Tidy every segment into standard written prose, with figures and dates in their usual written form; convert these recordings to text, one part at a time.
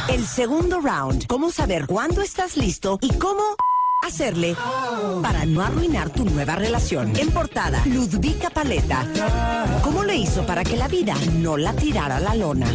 El segundo round. Cómo saber cuándo estás listo y cómo hacerle para no arruinar tu nueva relación. En portada, Ludvika Paleta. ¿Cómo le hizo para que la vida no la tirara a la lona?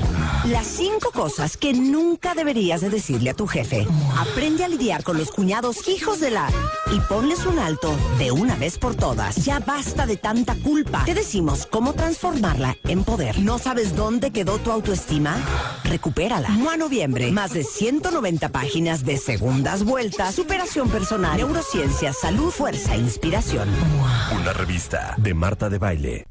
Las 5 cosas que nunca deberías de decirle a tu jefe. Aprende a lidiar con los cuñados hijos de la... y ponles un alto de una vez por todas. Ya basta de tanta culpa. Te decimos cómo transformarla en poder. ¿No sabes dónde quedó tu autoestima? Recupérala. MUA Noviembre. Más de 190 páginas de segundas vueltas, superación personal, neurociencia, salud, fuerza e inspiración. Una revista de Marta de Baile.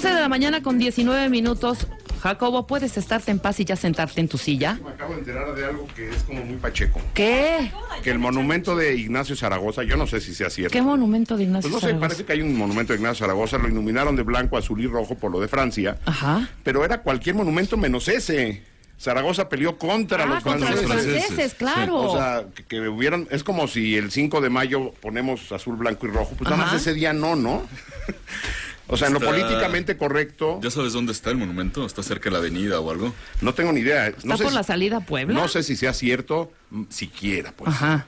De la mañana con 19 minutos. Jacobo, ¿puedes estarte en paz y ya sentarte en tu silla? Me acabo de enterar de algo que es como muy pacheco. ¿Qué? Que el monumento de Ignacio Zaragoza, yo no sé si sea cierto. ¿Qué monumento de Ignacio Pues no sé, Zaragoza? parece que hay un monumento de Ignacio Zaragoza, lo iluminaron de blanco, azul y rojo por lo de Francia. Ajá. Pero era cualquier monumento menos ese. Zaragoza peleó contra los contra los franceses. franceses, claro. O sea, que hubieran, es como si el 5 de mayo ponemos azul, blanco y rojo, pues nada más ese día no. O sea, en lo políticamente correcto... ¿Ya sabes dónde está el monumento? ¿Está cerca de la avenida o algo? No tengo ni idea. ¿Está por la salida a Puebla? No sé si sea cierto, siquiera, pues. Ajá.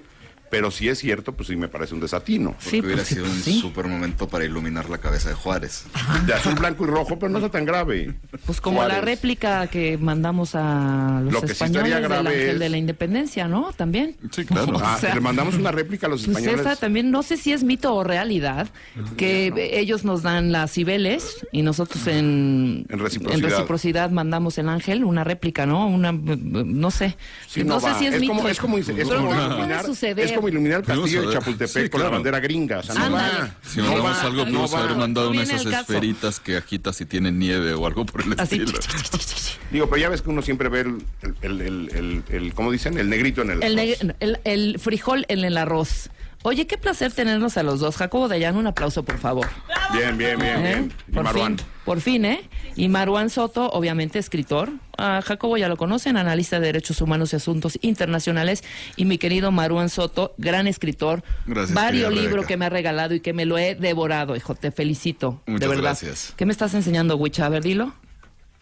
Pero si es cierto, pues sí me parece un desatino. Porque hubiera sido un super momento para iluminar la cabeza de Juárez. De azul, blanco y rojo, pero no está tan grave. Pues como Juárez. la réplica que mandamos a los Lo que sí españoles estaría del grave Ángel es... de la Independencia, ¿no? También. Sí, claro. Ah, O sea, le mandamos una réplica a los Pues españoles. esa también, no sé si es mito o realidad, que ellos nos dan las Cibeles y nosotros en reciprocidad mandamos el Ángel, una réplica, ¿no? No sé. Sí, no sé va. si es mito. Es como iluminar el castillo de Chapultepec con la bandera gringa. O sea, no va. Si mandamos algo, no podemos haber mandado No una de viene esas el caso. esferitas que agitas si tienen nieve o algo por el Así. estilo. Digo, pero ya ves que uno siempre ve el ¿cómo dicen? El negrito en el arroz. El frijol en el arroz. Oye, qué placer tenernos a los dos. Jacobo Dayan, un aplauso, por favor. Bien. Y Maruán. Por fin, ¿eh? Y Maruán Soto, obviamente escritor. A Jacobo ya lo conocen, analista de derechos humanos y asuntos internacionales. Y mi querido Maruán Soto, gran escritor. Gracias, Varios querida libros Rebeca. que me ha regalado y que me lo he devorado, hijo. Te felicito. Muchas de verdad. gracias. ¿Qué me estás enseñando, Wicha? A ver, dilo.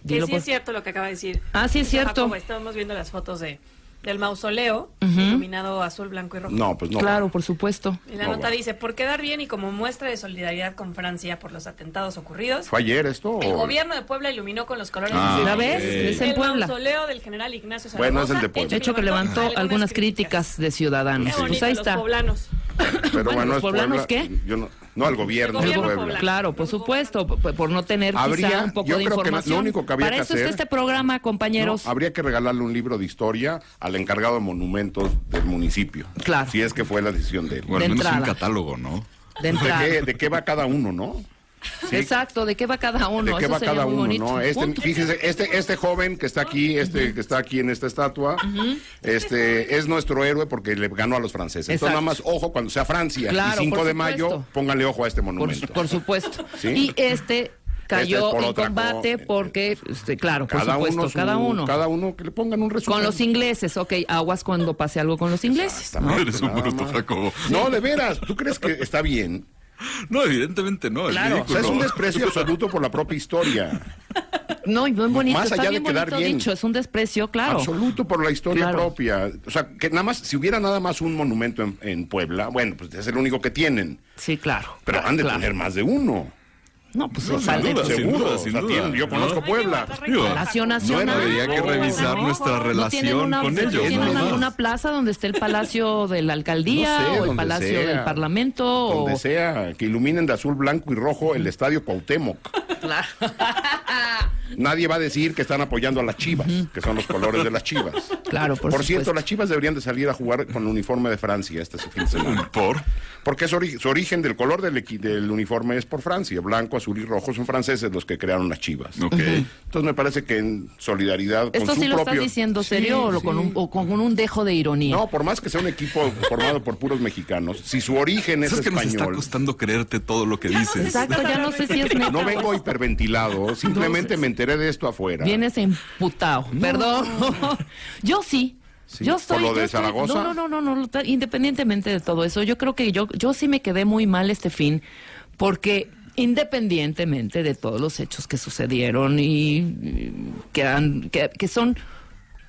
Que sí por- es cierto lo que acaba de decir. Ah, sí es cierto. Jacobo, estábamos viendo las fotos del mausoleo, iluminado azul, blanco y rojo. No, pues no. Claro, por supuesto. Y la No, nota bueno. dice, por quedar bien y como muestra de solidaridad con Francia por los atentados ocurridos, ¿Fue ayer esto? el o- gobierno de Puebla iluminó con los colores Ah, ¿La nacionales ves? ok. Es en el Puebla. mausoleo del general Ignacio Zaragoza. Bueno, es el de Puebla. De hecho, que levantó algunas críticas de ciudadanos. Qué bonito, Pues ahí los está. poblanos. Pero Bueno, ¿los es poblanos Puebla. qué? Yo no, al gobierno de gobierno Puebla. poblano. Claro, por supuesto, por no tener Habría- quizá un poco yo de creo que información. lo único que habría Para que eso hacer- está este programa, compañeros. No, habría que regalarle un libro de historia al encargado de monumentos del municipio. Claro. Si es que fue la decisión de él. O al De menos un entrada. catálogo, ¿no? de entrada. ¿De qué va cada uno, no? Sí. Exacto, ¿de qué va cada uno? ¿De qué Eso va sería cada muy uno, bonito. no? Punto. Fíjese, este joven que está aquí, que está aquí en esta estatua, es nuestro héroe porque le ganó a los franceses. Entonces, Exacto. nada más, ojo, cuando sea Francia Claro, y 5 por de mayo, supuesto. pónganle ojo a este monumento. Por supuesto. ¿Sí? Y cayó Este es por en otra combate porque, claro, por supuesto, cada uno. Cada uno que le pongan un resumen. Con los ingleses, ok, aguas cuando pase algo con los ingleses. ¿no? Exactamente, Eres un nada bruto, más. Jacobo. No, de veras, ¿tú crees que está bien? No, evidentemente no. Claro. O sea, es un desprecio absoluto por la propia historia. No, y muy bonito, Más está allá de bien quedar bonito bien. dicho, es un desprecio, claro. Absoluto por la historia Claro. propia. O sea, que nada más, si hubiera nada más un monumento en Puebla, bueno, pues es el único que tienen. Sí, claro. Pero han de claro. tener más de uno. No, pues No, ojalá. sin duda, Seguro. sin O sea, duda. yo conozco ¿No? Puebla. Digo, Palacio Nacional. habría que revisar nuestra ¿No tienen relación con ellos. ¿Tienen ¿no? alguna plaza donde esté el Palacio de la Alcaldía No sé, o el donde Palacio sea. del Parlamento? Donde o... sea, que iluminen de azul, blanco y rojo el Estadio Cuauhtémoc. Claro. Nadie va a decir que están apoyando a las Chivas, que son los colores de las Chivas. Claro, por Por cierto, supuesto. las Chivas deberían de salir a jugar con el uniforme de Francia este fin de semana. ¿Por? Porque su origen del color del uniforme es por Francia. Blanco, azul y rojo son franceses los que crearon las Chivas. Ok. Entonces me parece que en solidaridad con ¿Esto su sí lo propio... estás diciendo Sí, serio o sí. con un dejo de ironía? No, por más que sea un equipo formado por puros mexicanos, si su origen es ¿Sabes que nos está español... costando creerte todo lo que dices? Exacto, ya no sé si es neta. No vengo hiperventilado, simplemente me enteré de esto afuera. Vienes emputado, perdón. Yo sí. Sí, Yo estoy, ¿por lo yo de estoy- Zaragoza? No, independientemente de todo eso, yo creo que yo sí me quedé muy mal este fin, porque Independientemente de todos los hechos que sucedieron y que son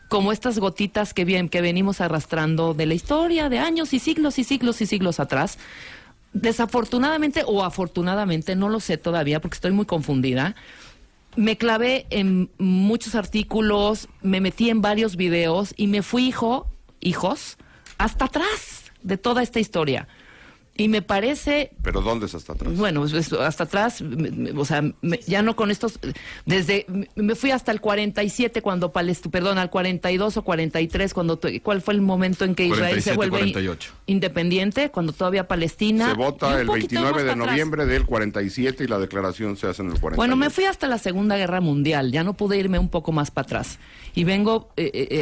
como estas gotitas que venimos arrastrando de la historia de años y siglos y siglos y siglos atrás. Desafortunadamente o afortunadamente, no lo sé todavía porque estoy muy confundida, me clavé en muchos artículos, me metí en varios videos y me fui hijos, hasta atrás de toda esta historia. Y me parece... ¿Pero dónde es hasta atrás? Bueno, hasta atrás, o sea, ya no con estos... me fui hasta el 47 cuando al 42 o 43, ¿cuál fue el momento en que Israel se vuelve 48. Independiente? Cuando todavía Palestina... Se vota el 29 de noviembre del 47 y la declaración se hace en el 48. Bueno, me fui hasta la Segunda Guerra Mundial, ya no pude irme un poco más para atrás. Y vengo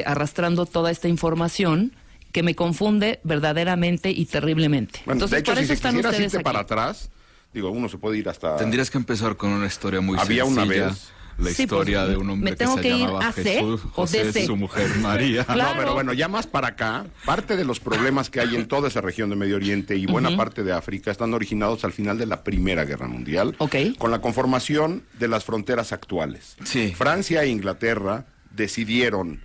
arrastrando toda esta información que me confunde verdaderamente y terriblemente. Bueno, entonces, de hecho, por eso si están quisieras ustedes irte aquí. para atrás, uno se puede ir hasta... Tendrías que empezar con una historia muy Había sencilla. una vez... La historia de un hombre que se llamaba Jesús, José, su mujer María. Claro. No, pero bueno, ya más para acá, parte de los problemas que hay en toda esa región de Medio Oriente y buena parte de África están originados al final de la Primera Guerra Mundial, con la conformación de las fronteras actuales. Sí. Francia e Inglaterra decidieron,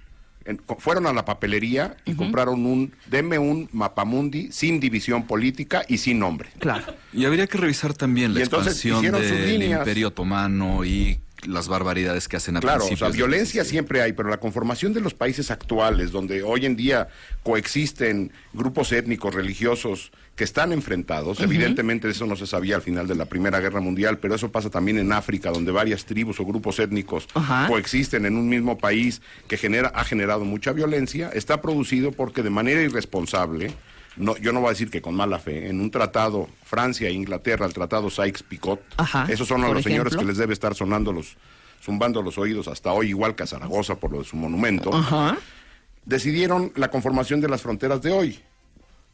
fueron a la papelería y compraron deme un mapamundi sin división política y sin nombre. Claro. Y habría que revisar también la expansión del Imperio Otomano y las barbaridades que hacen a principios. Claro, o sea, violencia siempre hay, pero la conformación de los países actuales, donde hoy en día coexisten grupos étnicos, religiosos, que están enfrentados, evidentemente eso no se sabía al final de la Primera Guerra Mundial, pero eso pasa también en África, donde varias tribus o grupos étnicos coexisten en un mismo país que ha generado mucha violencia, está producido porque de manera irresponsable, yo no voy a decir que con mala fe, en un tratado, Francia e Inglaterra, el tratado Sykes-Picot, esos son a los señores que les debe estar zumbando los oídos hasta hoy, igual que a Zaragoza por lo de su monumento, decidieron la conformación de las fronteras de hoy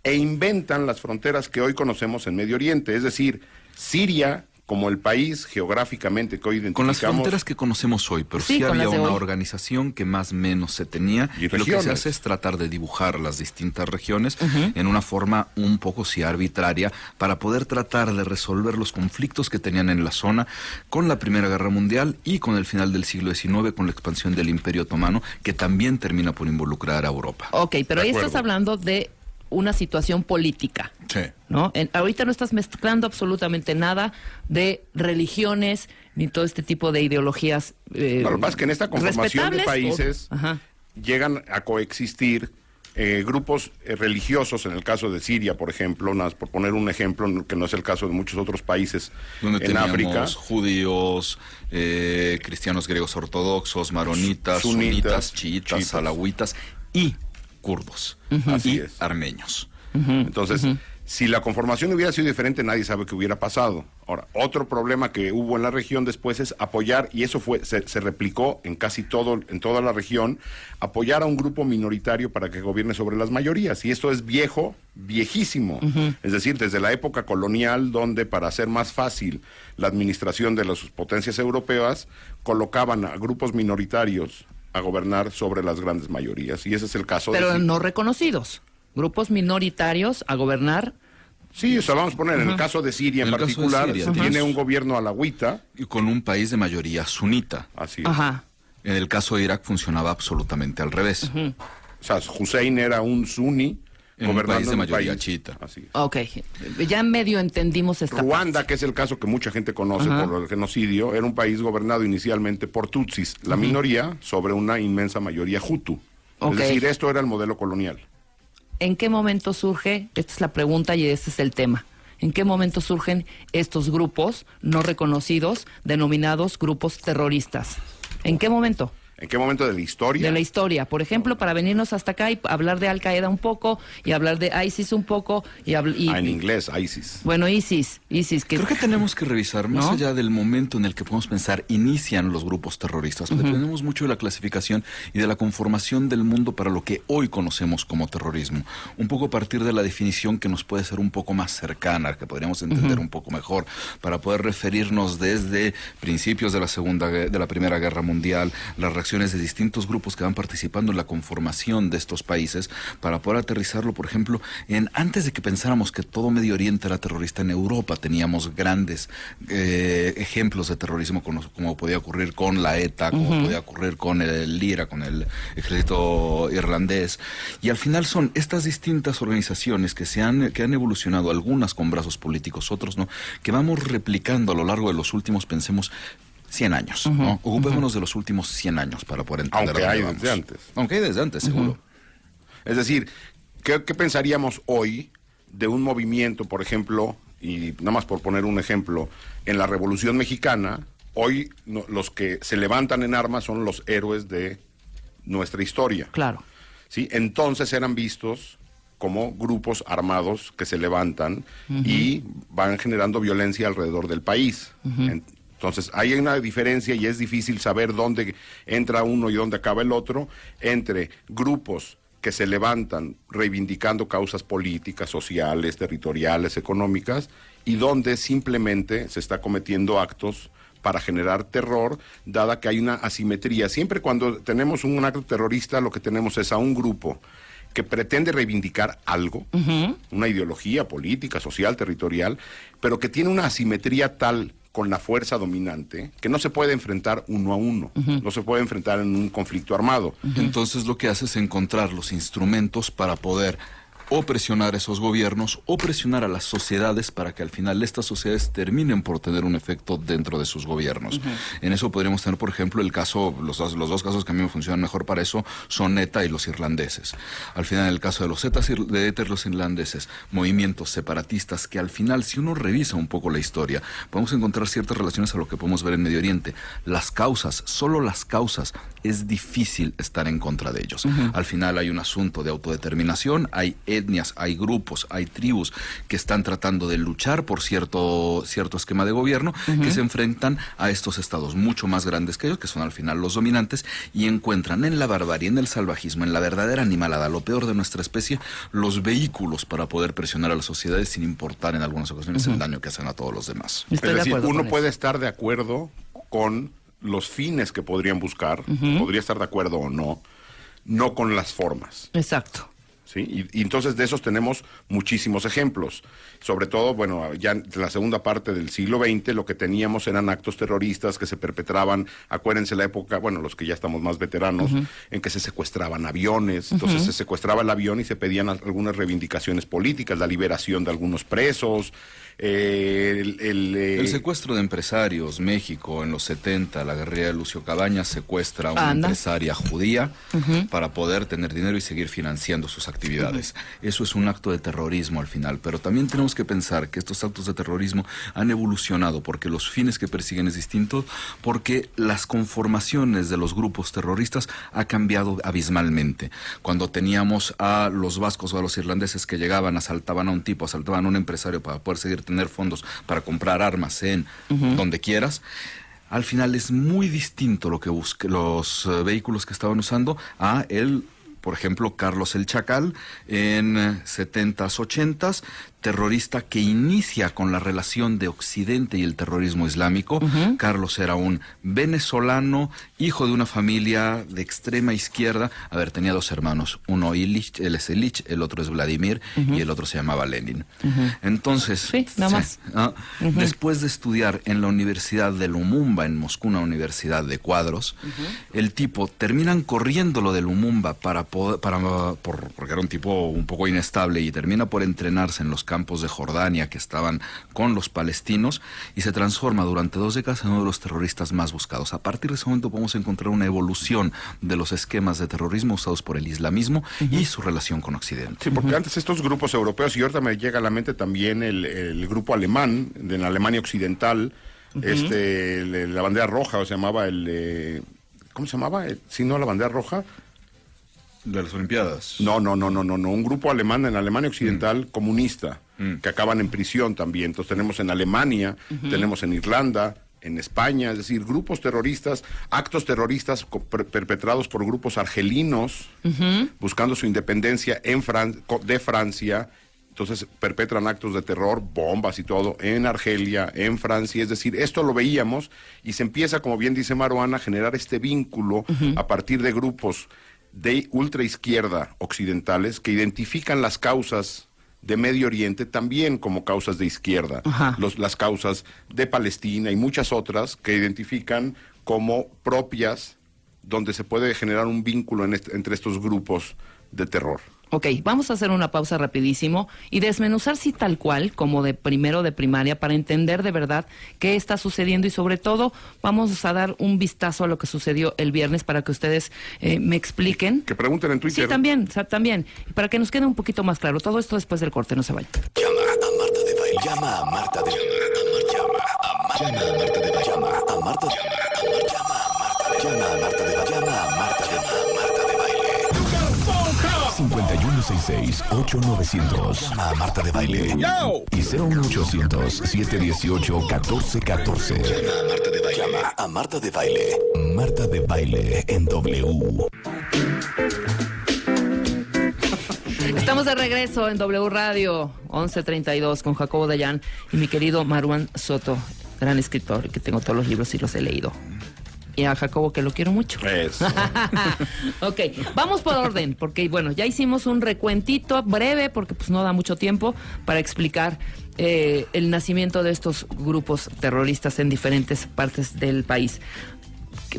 e inventan las fronteras que hoy conocemos en Medio Oriente, es decir, Siria como el país geográficamente que hoy identificamos. Con las fronteras que conocemos hoy, pero sí había una organización que más o menos se tenía. Y lo que se hace es tratar de dibujar las distintas regiones en una forma un poco arbitraria para poder tratar de resolver los conflictos que tenían en la zona con la Primera Guerra Mundial y con el final del siglo XIX, con la expansión del Imperio Otomano, que también termina por involucrar a Europa. Ok, pero ahí estás hablando de una situación política, ¿no? Ahorita no estás mezclando absolutamente nada de religiones ni todo este tipo de ideologías. Lo que pasa es que en esta conformación de países llegan a coexistir grupos religiosos, en el caso de Siria, por ejemplo, por poner un ejemplo que no es el caso de muchos otros países donde en África. Donde cristianos griegos ortodoxos, maronitas, sunitas, chiitas, alawitas y kurdos y armenios. Entonces, si la conformación hubiera sido diferente, nadie sabe qué hubiera pasado. Ahora, otro problema que hubo en la región después es apoyar, y eso se replicó en en toda la región, apoyar a un grupo minoritario para que gobierne sobre las mayorías. Y esto es viejísimo. Es decir, desde la época colonial, donde para hacer más fácil la administración de las potencias europeas, colocaban a grupos minoritarios a gobernar sobre las grandes mayorías, y ese es el caso. Pero no reconocidos, grupos minoritarios a gobernar. Sí, o sea, vamos a poner, en el caso de Siria en particular, se tiene un gobierno alawita. Y con un país de mayoría sunita. Así es. En el caso de Irak funcionaba absolutamente al revés. O sea, Hussein era un suní, en un país de mayoría chiita. Así es. Ok, ya medio entendimos esta Ruanda, que es el caso que mucha gente conoce por el genocidio, era un país gobernado inicialmente por tutsis, la minoría sobre una inmensa mayoría hutu. Es decir, esto era el modelo colonial. ¿En qué momento surge? Esta es la pregunta y este es el tema. ¿En qué momento surgen estos grupos no reconocidos, denominados grupos terroristas? ¿En qué momento? ¿En qué momento de la historia? De la historia. Por ejemplo, para venirnos hasta acá y hablar de Al Qaeda un poco, y hablar de ISIS un poco, en inglés, ISIS. Bueno, ISIS. Creo que tenemos que revisar, más allá del momento en el que podemos pensar, inician los grupos terroristas. Dependemos mucho de la clasificación y de la conformación del mundo para lo que hoy conocemos como terrorismo. Un poco a partir de la definición que nos puede ser un poco más cercana, que podríamos entender un poco mejor, para poder referirnos desde principios de la Primera Guerra Mundial, la reacción acciones de distintos grupos que van participando en la conformación de estos países para poder aterrizarlo, por ejemplo, antes de que pensáramos que todo Medio Oriente era terrorista. En Europa teníamos grandes ejemplos de terrorismo, como podía ocurrir con la ETA, como podía ocurrir con el IRA, con el ejército irlandés, y al final son estas distintas organizaciones que han evolucionado, algunas con brazos políticos, otros no, que vamos replicando a lo largo de los últimos, pensemos, 100 años, ¿no? Ocupémonos de los últimos 100 años para poder entender. Aunque hay desde antes. Aunque hay desde antes, seguro. Es decir, ¿qué pensaríamos hoy de un movimiento, por ejemplo, y nada más por poner un ejemplo, en la Revolución Mexicana? Hoy los que se levantan en armas son los héroes de nuestra historia. Claro. ¿Sí? Entonces eran vistos como grupos armados que se levantan y van generando violencia alrededor del país. Entonces hay una diferencia y es difícil saber dónde entra uno y dónde acaba el otro entre grupos que se levantan reivindicando causas políticas, sociales, territoriales, económicas, y donde simplemente se está cometiendo actos para generar terror, dada que hay una asimetría. Siempre cuando tenemos un acto terrorista, lo que tenemos es a un grupo que pretende reivindicar algo, una ideología política, social, territorial, pero que tiene una asimetría tal con la fuerza dominante que no se puede enfrentar uno a uno, no se puede enfrentar en un conflicto armado. Entonces lo que hace es encontrar los instrumentos para poder o presionar a esos gobiernos o presionar a las sociedades para que al final estas sociedades terminen por tener un efecto dentro de sus gobiernos. En eso podríamos tener, por ejemplo, el caso, los dos casos que a mí me funcionan mejor para eso son ETA y los irlandeses. Al final, el caso de los ETA y los irlandeses, movimientos separatistas que al final, si uno revisa un poco la historia, podemos encontrar ciertas relaciones a lo que podemos ver en Medio Oriente. Las causas, solo las causas, es difícil estar en contra de ellos. Al final hay un asunto de autodeterminación, hay etnias, hay grupos, hay tribus que están tratando de luchar por cierto esquema de gobierno, que se enfrentan a estos estados mucho más grandes que ellos, que son al final los dominantes, y encuentran en la barbarie, en el salvajismo, en la verdadera animalada, lo peor de nuestra especie, los vehículos para poder presionar a las sociedades sin importar en algunas ocasiones el daño que hacen a todos los demás. Es decir, uno puede estar de acuerdo con los fines que podrían buscar, podría estar de acuerdo o no con las formas. Exacto. ¿Sí? Y entonces de esos tenemos muchísimos ejemplos. Sobre todo, bueno, ya en la segunda parte del siglo XX lo que teníamos eran actos terroristas que se perpetraban, acuérdense la época, bueno, los que ya estamos más veteranos, en que se secuestraban aviones, entonces se secuestraba el avión y se pedían algunas reivindicaciones políticas, la liberación de algunos presos, el secuestro de empresarios. México en los 70, la guerrilla de Lucio Cabañas secuestra a una empresaria judía para poder tener dinero y seguir financiando sus actividades. Eso es un acto de terrorismo al final, pero también tenemos que pensar que estos actos de terrorismo han evolucionado porque los fines que persiguen es distinto, porque las conformaciones de los grupos terroristas ha cambiado abismalmente. Cuando teníamos a los vascos o a los irlandeses que llegaban, asaltaban a un tipo, asaltaban a un empresario para poder seguir tener fondos para comprar armas en donde quieras, al final es muy distinto lo que los vehículos que estaban usando a por ejemplo, Carlos el Chacal en 70s, 80s, terrorista que inicia con la relación de Occidente y el terrorismo islámico. Carlos era un venezolano, hijo de una familia de extrema izquierda. A ver, tenía dos hermanos, uno Ilich, él es Ilich, el otro es Vladimir y el otro se llamaba Lenin. Entonces, después de estudiar en la Universidad de Lumumba en Moscú, una universidad de cuadros, el tipo terminan corriéndolo de Lumumba porque era un tipo un poco inestable, y termina por entrenarse en los campos de Jordania que estaban con los palestinos, y se transforma durante 2 décadas en uno de los terroristas más buscados. A partir de ese momento podemos encontrar una evolución de los esquemas de terrorismo usados por el islamismo y su relación con Occidente. Sí, porque antes estos grupos europeos, y ahorita me llega a la mente también el grupo alemán, de la Alemania Occidental, la bandera roja, o se llamaba ¿cómo se llamaba? Si no, la bandera roja. De las Olimpiadas. No, un grupo alemán en Alemania Occidental comunista, que acaban en prisión también. Entonces tenemos en Alemania, tenemos en Irlanda, en España, es decir, grupos terroristas, actos terroristas perpetrados por grupos argelinos, buscando su independencia de Francia. Entonces perpetran actos de terror, bombas y todo, en Argelia, en Francia. Es decir, esto lo veíamos y se empieza, como bien dice Maruán, a generar este vínculo a partir de grupos de ultraizquierda occidentales que identifican las causas de Medio Oriente también como causas de izquierda. Las causas de Palestina y muchas otras que identifican como propias, donde se puede generar un vínculo entre estos grupos de terror. Ok, vamos a hacer una pausa rapidísimo y desmenuzar sí tal cual, como de primero de primaria, para entender de verdad qué está sucediendo y sobre todo vamos a dar un vistazo a lo que sucedió el viernes para que ustedes me expliquen. Que pregunten en Twitter. Sí, también, y para que nos quede un poquito más claro. Todo esto después del corte, no se vayan. Llama a Marta de Baile. Llama a Marta de Baile. Llama a Marta de Baile. Llama a Marta de Baile. Llama a Marta de Baile. Llama a Marta de Baile. 5166-8900. Llama a Marta de Baile. Y 01800-718-1414. Llama a Marta de Baile. Llama a Marta de Baile. Marta de Baile en W. Estamos de regreso en W Radio 1132 con Jacobo Dayan y mi querido Maruán Soto, gran escritor, que tengo todos los libros y los he leído. Y a Jacobo, que lo quiero mucho. Eso. Ok, vamos por orden, porque bueno, ya hicimos un recuentito breve, porque pues no da mucho tiempo para explicar el nacimiento de estos grupos terroristas en diferentes partes del país,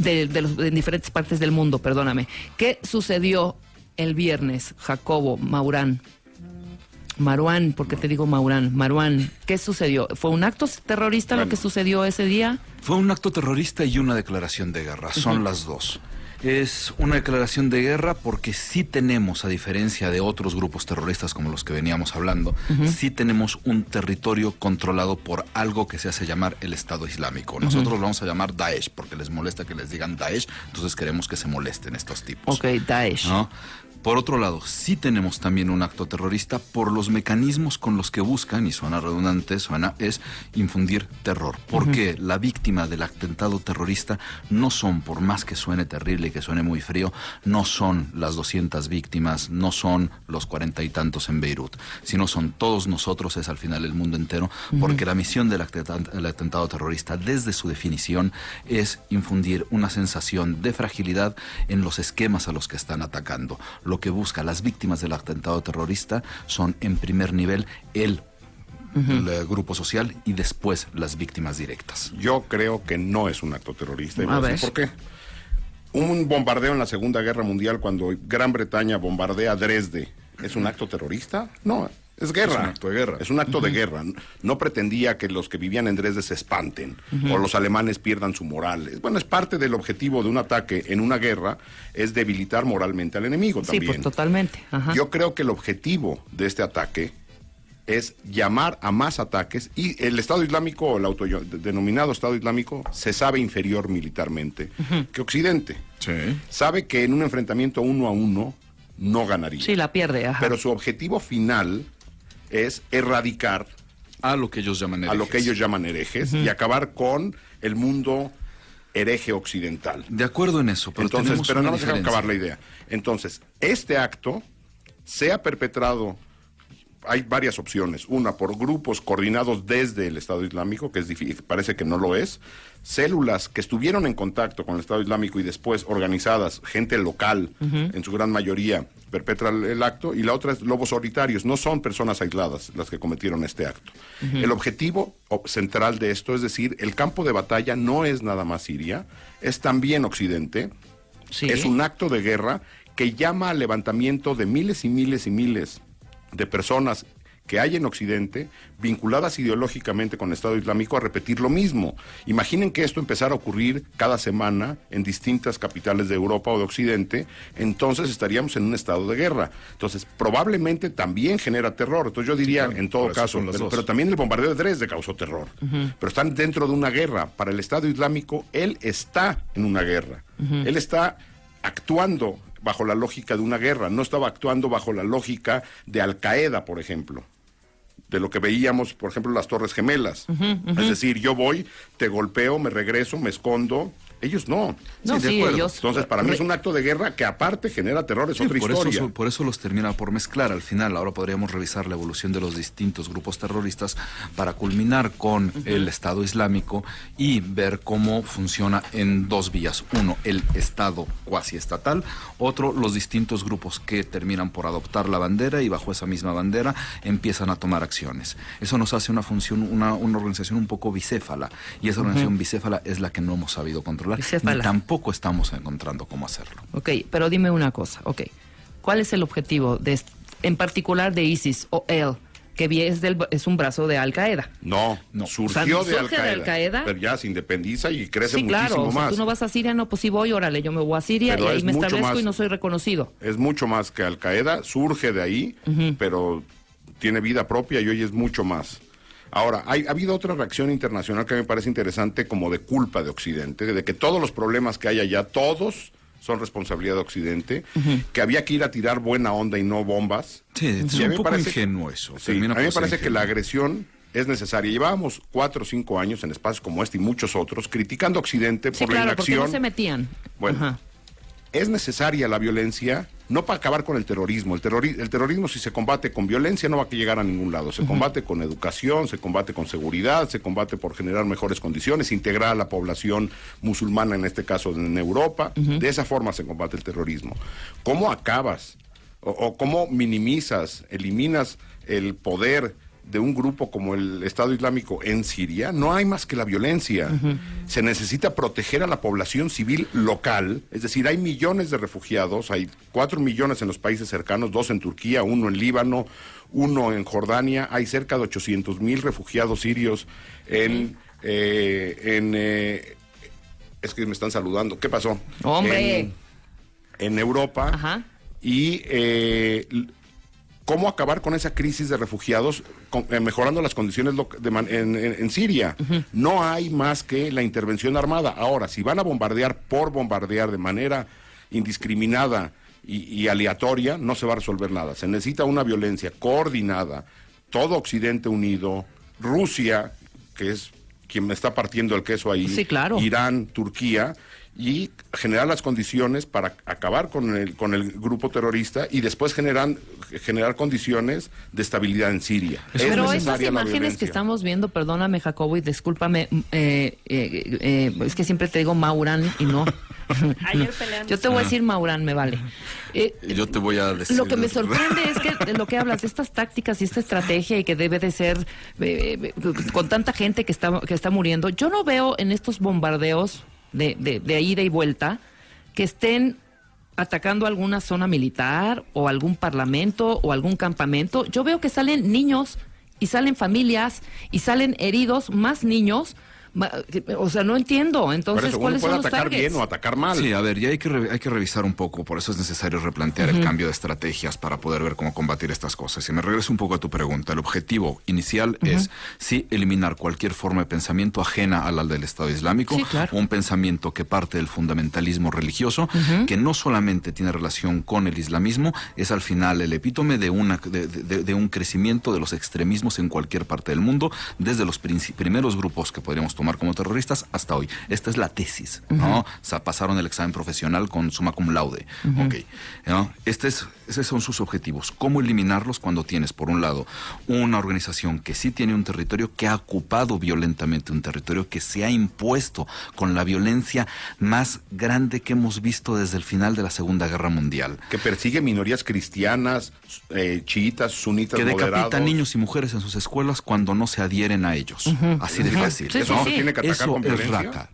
en diferentes partes del mundo, perdóname. ¿Qué sucedió el viernes, Jacobo, Maruán, ¿por qué te digo Maruán? Maruán, ¿qué sucedió? ¿Fue un acto terrorista lo que sucedió ese día? Fue un acto terrorista y una declaración de guerra, son las dos. Es una declaración de guerra porque sí tenemos, a diferencia de otros grupos terroristas como los que veníamos hablando, sí tenemos un territorio controlado por algo que se hace llamar el Estado Islámico. Nosotros lo vamos a llamar Daesh porque les molesta que les digan Daesh, entonces queremos que se molesten estos tipos. Ok, Daesh. ¿No? Por otro lado, sí tenemos también un acto terrorista por los mecanismos con los que buscan, y suena redundante, es infundir terror. Porque la víctima del atentado terrorista no son, por más que suene terrible y que suene muy frío, no son las 200 víctimas, no son los 40 y tantos en Beirut, sino son todos nosotros, es al final el mundo entero, porque la misión del atentado terrorista, desde su definición, es infundir una sensación de fragilidad en los esquemas a los que están atacando. Lo que busca las víctimas del atentado terrorista son, en primer nivel, el grupo social y después las víctimas directas. Yo creo que no es un acto terrorista. ¿Por qué? Un bombardeo en la Segunda Guerra Mundial, cuando Gran Bretaña bombardea Dresde, ¿es un acto terrorista? No, es guerra. Es un acto de guerra. Es un acto de guerra. No pretendía que los que vivían en Dresde se espanten o los alemanes pierdan su moral. Bueno, es parte del objetivo de un ataque en una guerra, es debilitar moralmente al enemigo también. Sí, pues totalmente. Yo creo que el objetivo de este ataque es llamar a más ataques, y el Estado Islámico, o el autodenominado Estado Islámico, se sabe inferior militarmente que Occidente. Sí. Sabe que en un enfrentamiento 1 a 1 no ganaría. Sí, la pierde. Pero su objetivo final es erradicar a lo que ellos llaman herejes, y acabar con el mundo hereje occidental. De acuerdo en eso, pero entonces, pero no vamos a acabar la idea. Entonces, este acto sea perpetrado, hay varias opciones. Una, por grupos coordinados desde el Estado Islámico, que es difícil, parece que no lo es. Células que estuvieron en contacto con el Estado Islámico y después organizadas, gente local, en su gran mayoría, perpetra el acto. Y la otra es lobos solitarios. No son personas aisladas las que cometieron este acto. El objetivo central de esto, es decir, el campo de batalla no es nada más Siria, es también Occidente. Sí. Es un acto de guerra que llama al levantamiento de miles y miles y miles de personas que hay en Occidente, vinculadas ideológicamente con el Estado Islámico, a repetir lo mismo. Imaginen que esto empezara a ocurrir cada semana en distintas capitales de Europa o de Occidente, entonces estaríamos en un estado de guerra. Entonces, probablemente también genera terror. Entonces yo diría, en todo caso, pero también el bombardeo de Dresde causó terror. Pero están dentro de una guerra. Para el Estado Islámico, él está en una guerra. Él está actuando bajo la lógica de una guerra, no estaba actuando bajo la lógica de Al-Qaeda, por ejemplo, de lo que veíamos, por ejemplo, las Torres Gemelas. Es decir, yo voy, te golpeo, me regreso, me escondo Ellos no. No, sí, ellos... Entonces, para mí es un acto de guerra que aparte genera terror, es otra historia. Por eso los termina por mezclar. Al final, ahora podríamos revisar la evolución de los distintos grupos terroristas para culminar con el Estado Islámico y ver cómo funciona en dos vías. Uno, el Estado cuasi estatal. Otro, los distintos grupos que terminan por adoptar la bandera y bajo esa misma bandera empiezan a tomar acciones. Eso nos hace una función, una organización un poco bicéfala. Y esa organización bicéfala es la que no hemos sabido controlar. Ni tampoco estamos encontrando cómo hacerlo. Ok, pero dime una cosa, ¿cuál es el objetivo en particular de ISIS o él, que es un brazo de Al Qaeda? No, surgió de Al Qaeda, pero ya se independiza y crece muchísimo más. Tú no vas a Siria, no, pues sí voy, órale, yo me voy a Siria pero y ahí me establezco y no soy reconocido. Es mucho más que Al Qaeda, surge de ahí, pero tiene vida propia y hoy es mucho más. Ahora, ha habido otra reacción internacional que me parece interesante, como de culpa de Occidente, de que todos los problemas que hay allá, todos son responsabilidad de Occidente, que había que ir a tirar buena onda y no bombas. Sí, es un poco ingenuo eso. Sí, a mí me parece que la agresión es necesaria. Llevábamos 4 o 5 años en espacios como este y muchos otros criticando a Occidente por la inacción. Porque no se metían. Bueno, es necesaria la violencia, no para acabar con el terrorismo. El terrorismo, si se combate con violencia, no va a llegar a ningún lado. Se combate con educación, se combate con seguridad, se combate por generar mejores condiciones, integrar a la población musulmana, en este caso en Europa. De esa forma se combate el terrorismo. ¿Cómo acabas o cómo minimizas, eliminas el poder de un grupo como el Estado Islámico en Siria? No hay más que la violencia. Se necesita proteger a la población civil local, es decir, hay millones de refugiados, hay 4 millones en los países cercanos, 2 en Turquía, 1 en Líbano, 1 en Jordania, hay cerca de 800,000 refugiados sirios es que me están saludando, ¿qué pasó? ¡Hombre! En Europa. Ajá. Y cómo acabar con esa crisis de refugiados, mejorando las condiciones en Siria. No hay más que la intervención armada. Ahora, si van a bombardear por bombardear de manera indiscriminada y aleatoria, no se va a resolver nada. Se necesita una violencia coordinada, todo Occidente unido, Rusia, que es quien me está partiendo el queso ahí, sí, claro. Irán, Turquía, y generar las condiciones para acabar con el grupo terrorista y después generar condiciones de estabilidad en Siria. Pero esas imágenes que estamos viendo, perdóname Jacobo y discúlpame, es que siempre te digo Maurán y no. Ayer peleando. Yo te voy a decir Maurán, me vale. Yo te voy a decir... Lo que me sorprende es que de lo que hablas, de estas tácticas y esta estrategia y que debe de ser con tanta gente que está muriendo, yo no veo en estos bombardeos de ida y vuelta que estén atacando alguna zona militar o algún parlamento o algún campamento. Yo veo que salen niños y salen familias y salen heridos, más niños. O sea, no entiendo. Entonces, ¿cuáles son los targets? Atacar bien o atacar mal. Sí, a ver, ya hay que revisar un poco. Por eso es necesario replantear el cambio de estrategias para poder ver cómo combatir estas cosas. Y me regreso un poco a tu pregunta. El objetivo inicial es, sí, eliminar cualquier forma de pensamiento ajena a la del Estado Islámico. Sí, claro. Un pensamiento que parte del fundamentalismo religioso, que no solamente tiene relación con el islamismo, es al final el epítome de un crecimiento de los extremismos en cualquier parte del mundo, desde los primeros grupos que podríamos tomar como terroristas hasta hoy. Esta es la tesis, ¿no? O sea, pasaron el examen profesional con summa cum laude. ¿No? Esos son sus objetivos. ¿Cómo eliminarlos cuando tienes, por un lado, una organización que sí tiene un territorio, que ha ocupado violentamente un territorio, que se ha impuesto con la violencia más grande que hemos visto desde el final de la Segunda Guerra Mundial? Que persigue minorías cristianas, chiitas, sunitas, que moderados. Que decapita niños y mujeres en sus escuelas cuando no se adhieren a ellos. Así de fácil. Sí, ¿no? Tiene que atacar eso con violencia. Es Raqqa.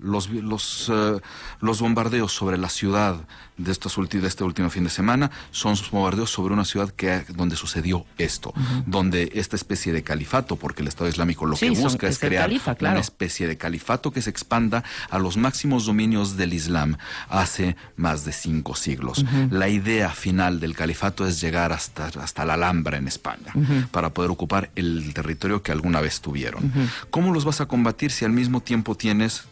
Los bombardeos sobre la ciudad de este último fin de semana son sus bombardeos sobre una ciudad donde sucedió esto, donde esta especie de califato, porque el Estado Islámico lo que busca es crear una especie de califato que se expanda a los máximos dominios del Islam hace más de 5 siglos. La idea final del califato es llegar hasta la Alhambra en España, para poder ocupar el territorio que alguna vez tuvieron. ¿Cómo los vas a combatir si al mismo tiempo tienes,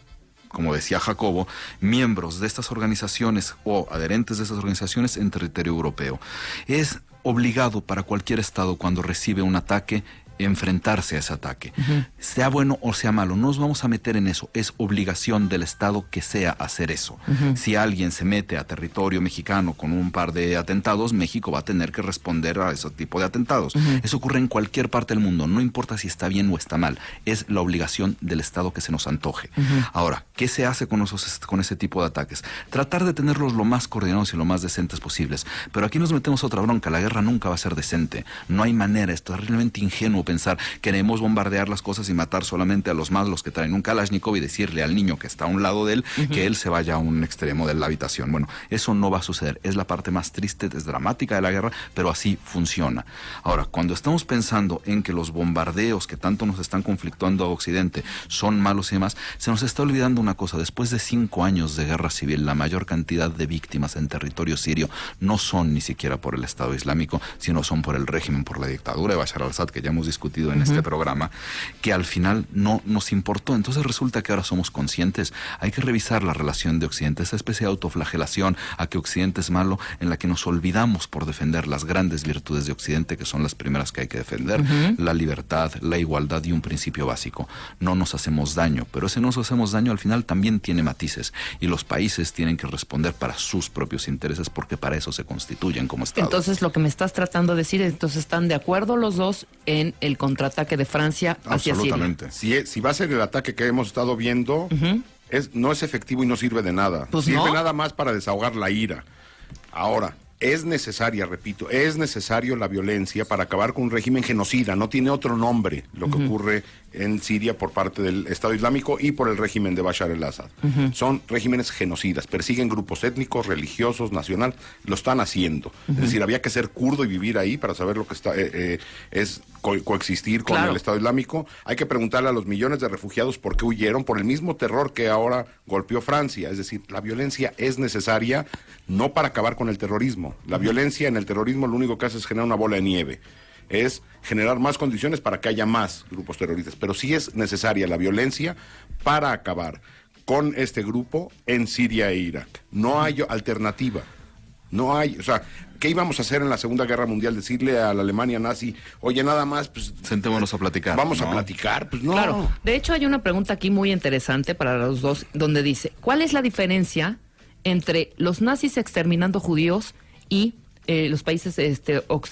como decía Jacobo, miembros de estas organizaciones o adherentes de estas organizaciones en territorio europeo? Es obligado para cualquier Estado, cuando recibe un ataque, enfrentarse a ese ataque. Sea bueno o sea malo, no nos vamos a meter en eso. Es obligación del Estado que sea hacer eso. Si alguien se mete a territorio mexicano con un par de atentados, México va a tener que responder a ese tipo de atentados. Eso ocurre en cualquier parte del mundo, no importa si está bien o está mal. Es la obligación del Estado que se nos antoje. Ahora, ¿qué se hace con ese tipo de ataques? Tratar de tenerlos lo más coordinados y lo más decentes posibles. Pero aquí nos metemos a otra bronca. La guerra nunca va a ser decente. No hay manera. Esto es realmente ingenuo pensar que queremos bombardear las cosas y matar solamente a los malos que traen un Kalashnikov y decirle al niño que está a un lado de él que él se vaya a un extremo de la habitación. Bueno, eso no va a suceder. Es la parte más triste, es dramática de la guerra, pero así funciona. Ahora, cuando estamos pensando en que los bombardeos que tanto nos están conflictuando a Occidente son malos y demás, se nos está olvidando una cosa. Después de 5 años de guerra civil, la mayor cantidad de víctimas en territorio sirio no son ni siquiera por el Estado Islámico, sino son por el régimen, por la dictadura de Bashar al-Assad, que ya hemos discutido en este programa, que al final no nos importó. Entonces resulta que ahora somos conscientes. Hay que revisar la relación de Occidente, esa especie de autoflagelación a que Occidente es malo, en la que nos olvidamos por defender las grandes virtudes de Occidente, que son las primeras que hay que defender, la libertad, la igualdad y un principio básico. No nos hacemos daño, pero ese no nos hacemos daño al final también tiene matices, y los países tienen que responder para sus propios intereses, porque para eso se constituyen como Estados. Entonces, lo que me estás tratando de decir, entonces están de acuerdo los dos en el contraataque de Francia hacia Siria. Absolutamente. Si va a ser el ataque que hemos estado viendo, no es efectivo y no sirve de nada. Pues sirve nada más para desahogar la ira. Ahora, es necesaria, repito, es necesario la violencia para acabar con un régimen genocida. No tiene otro nombre lo que ocurre en Siria por parte del Estado Islámico y por el régimen de Bashar al-Assad. Son regímenes genocidas, persiguen grupos étnicos, religiosos, nacional, lo están haciendo. Es decir, había que ser kurdo y vivir ahí para saber lo que es coexistir con el Estado Islámico. Hay que preguntarle a los millones de refugiados por qué huyeron, por el mismo terror que ahora golpeó Francia. Es decir, la violencia es necesaria no para acabar con el terrorismo. La violencia en el terrorismo lo único que hace es generar una bola de nieve. Es generar más condiciones para que haya más grupos terroristas. Pero sí es necesaria la violencia para acabar con este grupo en Siria e Irak. No hay alternativa. No hay, o sea, ¿qué íbamos a hacer en la Segunda Guerra Mundial? Decirle a la Alemania nazi, oye, nada más, pues... sentémonos a platicar. Vamos a platicar, pues no. Claro, de hecho hay una pregunta aquí muy interesante para los dos, donde dice, ¿cuál es la diferencia entre los nazis exterminando judíos y los países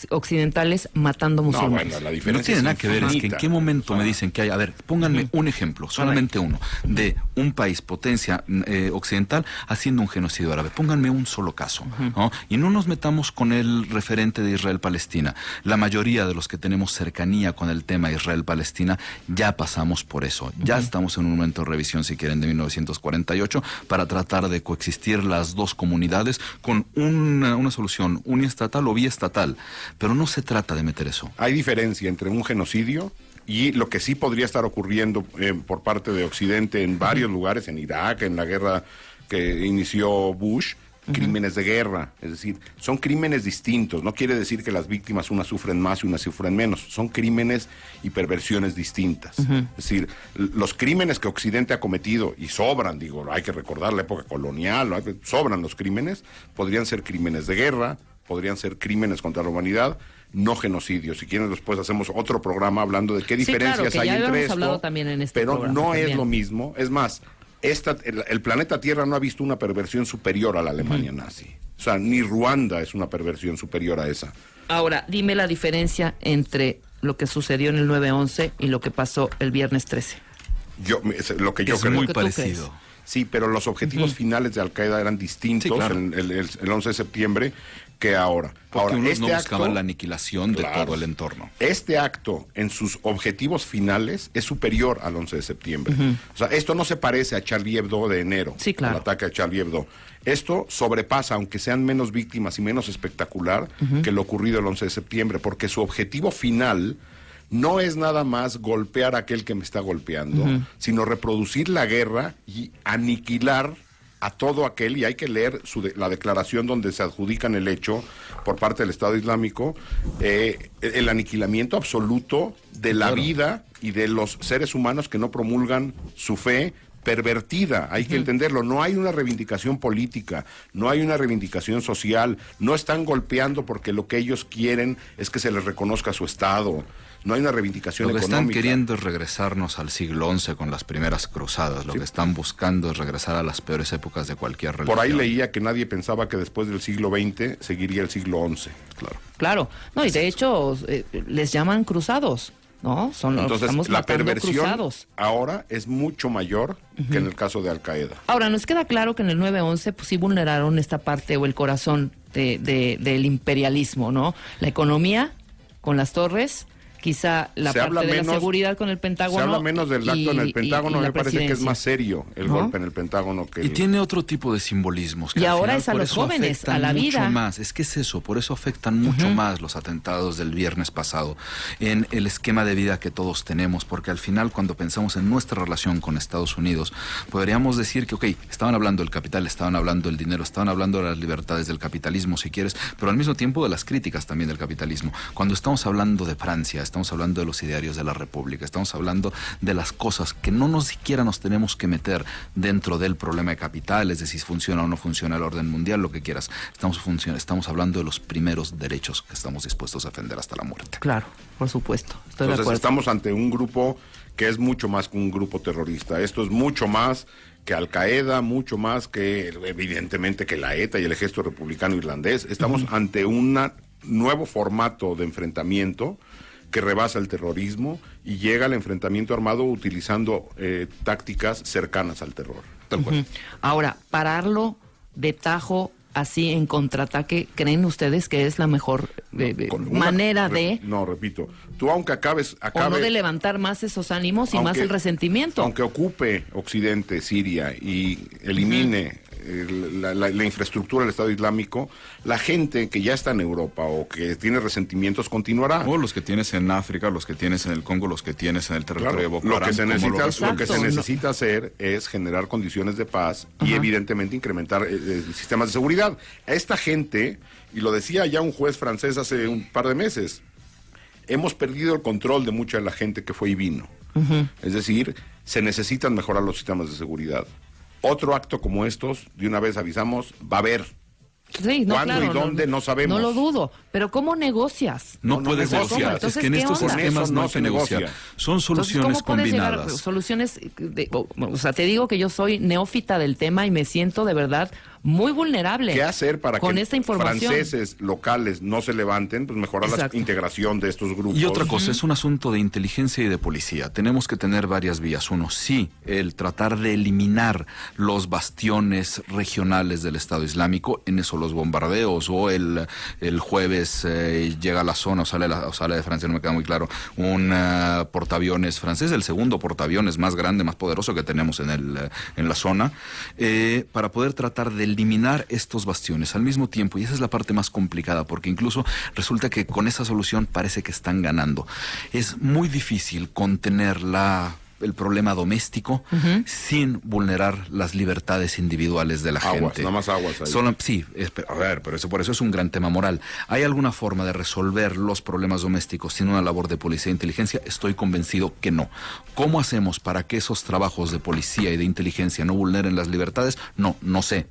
occidentales matando musulmanes? No, bueno, la diferencia no tiene nada que ver, es que en qué momento me dicen que hay, a ver, pónganme un ejemplo, solamente uno, de un país potencia occidental haciendo un genocidio árabe. Pónganme un solo caso, ¿no? Y no nos metamos con el referente de Israel-Palestina. La mayoría de los que tenemos cercanía con el tema Israel-Palestina ya pasamos por eso. Ya estamos en un momento de revisión, si quieren, de 1948, para tratar de coexistir las dos comunidades con una solución estatal o biestatal, pero no se trata de meter eso. Hay diferencia entre un genocidio y lo que sí podría estar ocurriendo por parte de Occidente en varios lugares, en Irak, en la guerra que inició Bush, crímenes de guerra. Es decir, son crímenes distintos. No quiere decir que las víctimas unas sufren más y unas sufren menos. Son crímenes y perversiones distintas. Es decir, los crímenes que Occidente ha cometido, y sobran, digo, hay que recordar la época colonial, sobran los crímenes, podrían ser crímenes de guerra, podrían ser crímenes contra la humanidad, no genocidios. Si quieren, después hacemos otro programa hablando de qué diferencias hay entre esto, también en este pero programa, no también es lo mismo. Es más, el planeta Tierra no ha visto una perversión superior a la Alemania nazi. O sea, ni Ruanda es una perversión superior a esa. Ahora, dime la diferencia entre lo que sucedió en el 9/11 y lo que pasó el viernes 13. Lo que yo es creo. muy parecido. Sí, pero los objetivos finales de Al-Qaeda eran distintos, sí, claro, el 11 de septiembre que ahora. Porque unos no buscaban la aniquilación de todo el entorno. Este acto, en sus objetivos finales, es superior al 11 de septiembre. O sea, esto no se parece a Charlie Hebdo de enero, sí, claro, al ataque a Charlie Hebdo. Esto sobrepasa, aunque sean menos víctimas y menos espectacular, que lo ocurrido el 11 de septiembre, porque su objetivo final no es nada más golpear a aquel que me está golpeando, sino reproducir la guerra y aniquilar a todo aquel, y hay que leer la declaración donde se adjudican el hecho por parte del Estado Islámico, el aniquilamiento absoluto de la vida y de los seres humanos que no promulgan su fe pervertida, hay que entenderlo. No hay una reivindicación política, no hay una reivindicación social, no están golpeando porque lo que ellos quieren es que se les reconozca su Estado. No hay una reivindicación económica. Lo que están queriendo es regresarnos al siglo XI con las primeras cruzadas. Lo que están buscando es regresar a las peores épocas de cualquier religión. Por ahí leía que nadie pensaba que después del siglo XX seguiría el siglo XI. Claro. No, y de hecho les llaman cruzados, ¿no? Entonces, la perversión cruzados. Ahora es mucho mayor que en el caso de Al Qaeda. Ahora, nos queda claro que en el 9/11 pues sí vulneraron esta parte o el corazón del imperialismo, ¿no? La economía con las torres, quizá la parte de la seguridad con el Pentágono. Se habla menos del acto en el Pentágono, me parece que es más serio el golpe en el Pentágono que... Y tiene otro tipo de simbolismos. Y ahora es a los jóvenes, a la vida. Mucho más, es que es eso, por eso afectan mucho más los atentados del viernes pasado en el esquema de vida que todos tenemos, porque al final cuando pensamos en nuestra relación con Estados Unidos, podríamos decir que, estaban hablando del capital, estaban hablando del dinero, estaban hablando de las libertades del capitalismo, si quieres, pero al mismo tiempo de las críticas también del capitalismo. Cuando estamos hablando de Francia, estamos hablando de los idearios de la República, estamos hablando de las cosas que no siquiera nos tenemos que meter dentro del problema de capitales, de si funciona o no funciona el orden mundial, lo que quieras. Estamos hablando de los primeros derechos que estamos dispuestos a defender hasta la muerte. Claro, por supuesto. Entonces estamos ante un grupo que es mucho más que un grupo terrorista. Esto es mucho más que Al Qaeda, mucho más que, evidentemente, que la ETA y el Ejército Republicano Irlandés. Estamos ante un nuevo formato de enfrentamiento que rebasa el terrorismo y llega al enfrentamiento armado utilizando tácticas cercanas al terror. Tal cual. Ahora, pararlo de tajo así en contraataque, ¿creen ustedes que es la mejor manera de...? No, repito, tú aunque acabes... O no de levantar más esos ánimos y más el resentimiento. Aunque ocupe Occidente, Siria, y elimine la infraestructura del Estado Islámico, la gente que ya está en Europa o que tiene resentimientos continuará. O los que tienes en África, los que tienes en el Congo, los que tienes en el territorio de Boko Haram. Lo que se necesita hacer es generar condiciones de paz y evidentemente incrementar sistemas de seguridad. A esta gente, y lo decía ya un juez francés hace un par de meses, hemos perdido el control de mucha de la gente que fue y vino. Es decir, se necesitan mejorar los sistemas de seguridad. Otro acto como estos, de una vez avisamos, va a haber. Sí, no, ¿cuándo y dónde? No sabemos. No lo dudo, pero ¿cómo negocias? No puedes negociar. Es que en estos esquemas no se negocia. Son soluciones combinadas. Soluciones, o sea, te digo que yo soy neófita del tema y me siento de verdad muy vulnerable. ¿Qué hacer para con que esta información? Franceses locales no se levanten? Pues mejorar la integración de estos grupos. Y otra cosa, es un asunto de inteligencia y de policía. Tenemos que tener varias vías. Uno, sí, el tratar de eliminar los bastiones regionales del Estado Islámico, en eso los bombardeos, o el jueves llega a la zona, o sale de Francia, no me queda muy claro, un portaaviones francés, el segundo portaaviones más grande, más poderoso que tenemos en la zona, para poder tratar de eliminar estos bastiones al mismo tiempo, y esa es la parte más complicada, porque incluso resulta que con esa solución parece que están ganando. Es muy difícil contener el problema doméstico sin vulnerar las libertades individuales de la gente. Nada más aguas ahí. Sí, pero por eso es un gran tema moral. ¿Hay alguna forma de resolver los problemas domésticos sin una labor de policía e inteligencia? Estoy convencido que no. ¿Cómo hacemos para que esos trabajos de policía y de inteligencia no vulneren las libertades? No sé.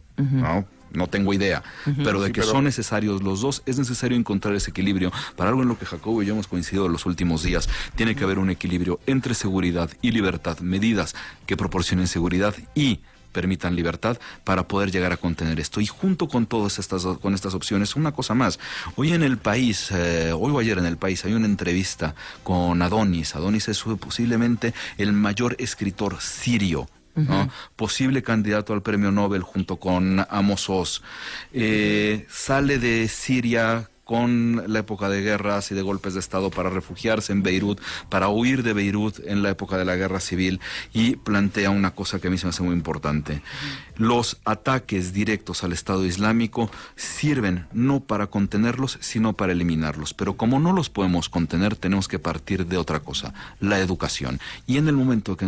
No tengo idea, pero de que son necesarios los dos, es necesario encontrar ese equilibrio. Para algo en lo que Jacobo y yo hemos coincidido en los últimos días, tiene que haber un equilibrio entre seguridad y libertad, medidas que proporcionen seguridad y permitan libertad para poder llegar a contener esto. Y junto con todas estas opciones, una cosa más. Hoy en el país, hoy o ayer en el país, hay una entrevista con Adonis. Adonis es posiblemente el mayor escritor sirio, ¿no? Posible candidato al premio Nobel junto con Amos Oz. Sale de Siria con la época de guerras y de golpes de Estado para refugiarse en Beirut, para huir de Beirut en la época de la guerra civil, y plantea una cosa que a mí se me hace muy importante. Los ataques directos al Estado Islámico sirven no para contenerlos, sino para eliminarlos. Pero como no los podemos contener, tenemos que partir de otra cosa, la educación. Y en el momento que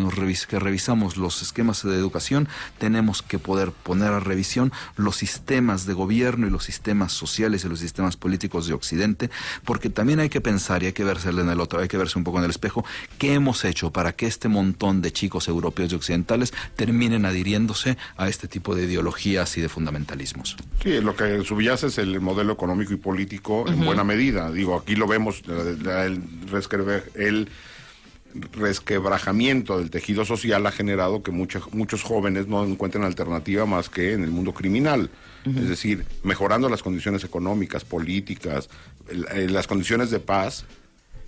revisamos los esquemas de educación, tenemos que poder poner a revisión los sistemas de gobierno y los sistemas sociales y los sistemas políticos políticos de Occidente, porque también hay que pensar y hay que verse en el otro, hay que verse un poco en el espejo, ¿qué hemos hecho para que este montón de chicos europeos y occidentales terminen adhiriéndose a este tipo de ideologías y de fundamentalismos? Sí, lo que subyace es el modelo económico y político en buena medida. Digo, aquí lo vemos, el resquebrajamiento del tejido social ha generado que muchos jóvenes no encuentren alternativa más que en el mundo criminal. Es decir, mejorando las condiciones económicas, políticas, las condiciones de paz